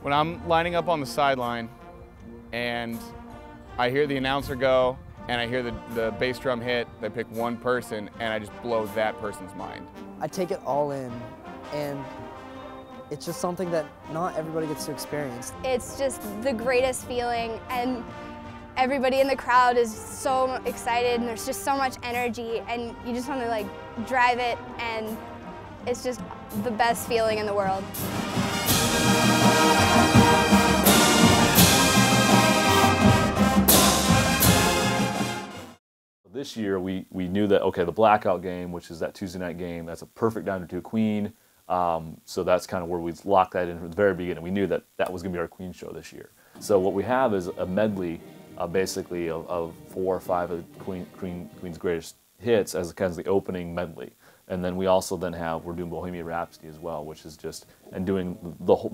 When I'm lining up on the sideline and I hear the announcer go and I hear the bass drum hit, they pick one person and I just blow that person's mind. I take it all in, and it's just something that not everybody gets to experience. It's just the greatest feeling, and everybody in the crowd is so excited, and there's just so much energy, and you just want to like drive it, and it's just the best feeling in the world. This year we knew that, okay, the blackout game, which is that Tuesday night game, that's a perfect dime to do Queen. So that's kind of where we locked that in from the very beginning. We knew that that was going to be our Queen show this year. So what we have is a medley, basically of 4 or 5 of Queen's greatest hits as kind of the opening medley. And then we also we're doing Bohemian Rhapsody as well, which is just, and doing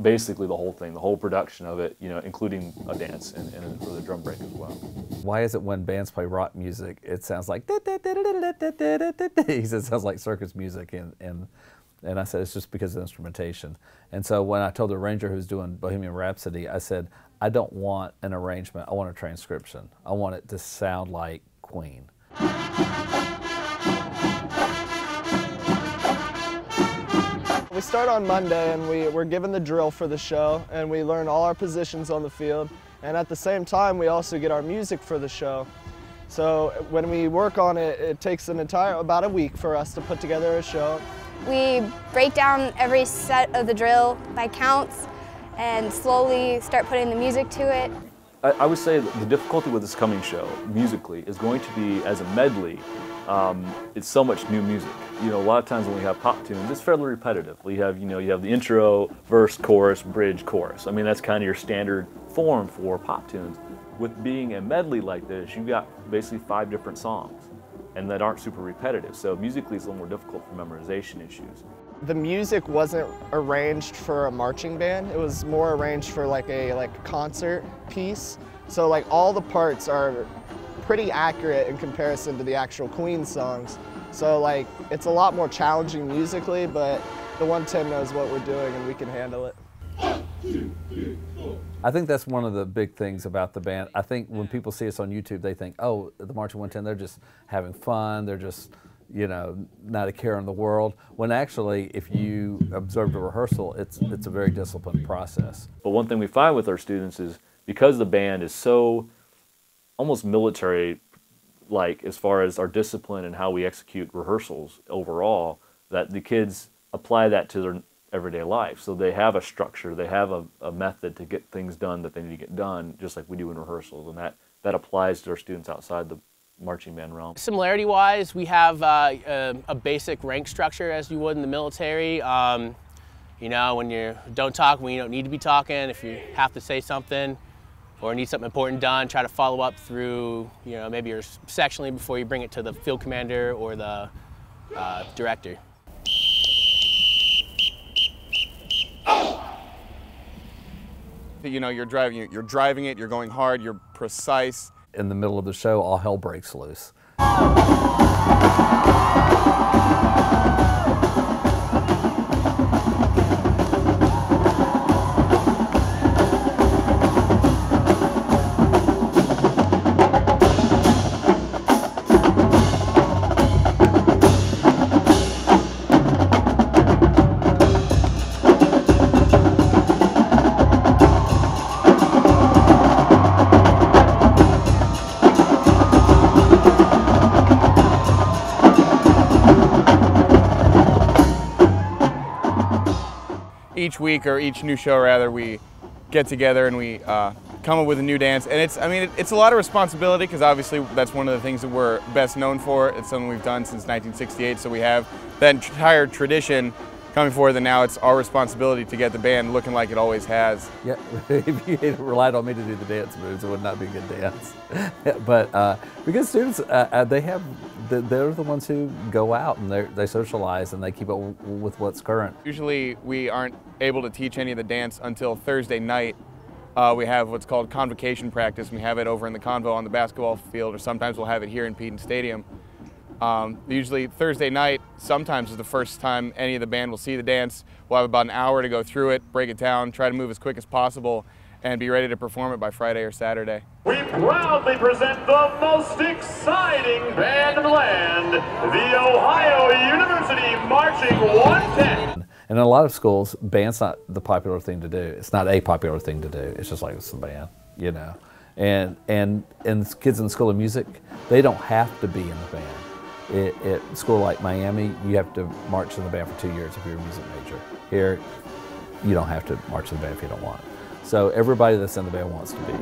basically the whole thing, the whole production of it, you know, including a dance and the drum break as well. Why is it when bands play rock music, it sounds like, he said it sounds like circus music, and I said, it's just because of instrumentation. And so when I told the arranger who's doing Bohemian Rhapsody, I said, I don't want an arrangement, I want a transcription. I want it to sound like Queen. We start on Monday, and we're given the drill for the show, and we learn all our positions on the field, and at the same time we also get our music for the show. So when we work on it, it takes about a week for us to put together a show. We break down every set of the drill by counts and slowly start putting the music to it. I would say that the difficulty with this coming show, musically, is going to be, as a medley, it's so much new music. You know, a lot of times when we have pop tunes, it's fairly repetitive. You have the intro, verse, chorus, bridge, chorus. I mean, that's kind of your standard form for pop tunes. With being a medley like this, you've got basically 5 different songs, and that aren't super repetitive. So musically, it's a little more difficult for memorization issues. The music wasn't arranged for a marching band. It was more arranged for like a concert piece. So like all the parts are pretty accurate in comparison to the actual Queen songs. So like it's a lot more challenging musically, but the 110 knows what we're doing and we can handle it. 1, 2, 3, 4. I think that's one of the big things about the band. I think when people see us on YouTube, they think, oh, the Marching 110, they're just having fun, they're just, you know, not a care in the world. When actually, if you observe the rehearsal, it's a very disciplined process. But one thing we find with our students is, because the band is so almost military-like as far as our discipline and how we execute rehearsals overall, that the kids apply that to their everyday life. So they have a structure, they have a method to get things done that they need to get done, just like we do in rehearsals, and that applies to our students outside the marching band realm. Similarity-wise, we have a basic rank structure as you would in the military. You know, when you don't talk when you don't need to be talking, if you have to say something or need something important done, try to follow up through, you know, maybe your sectionally before you bring it to the field commander or the director. You know, you're driving it, you're going hard, you're precise. In the middle of the show, all hell breaks loose. Each week, or each new show rather, we get together and we come up with a new dance. And it's a lot of responsibility, because obviously that's one of the things that we're best known for. It's something we've done since 1968, so we have that entire tradition coming forward, and now it's our responsibility to get the band looking like it always has. Yeah, if you had relied on me to do the dance moves, it would not be a good dance. But because students, they're the ones who go out and they socialize and they keep up with what's current. Usually we aren't able to teach any of the dance until Thursday night. We have what's called convocation practice. We have it over in the convo on the basketball field, or sometimes we'll have it here in Peden Stadium. Usually Thursday night sometimes is the first time any of the band will see the dance. We'll have about an hour to go through it, break it down, try to move as quick as possible, and be ready to perform it by Friday or Saturday. We proudly present the most exciting band in the land, the Ohio University Marching 110. And in a lot of schools, band's not the popular thing to do. It's not a popular thing to do. It's just like it's the band, you know. And kids in the School of Music, they don't have to be in the band. At a school like Miami, you have to march in the band for 2 years if you're a music major. Here, you don't have to march in the band if you don't want. So everybody that's in the band wants to be.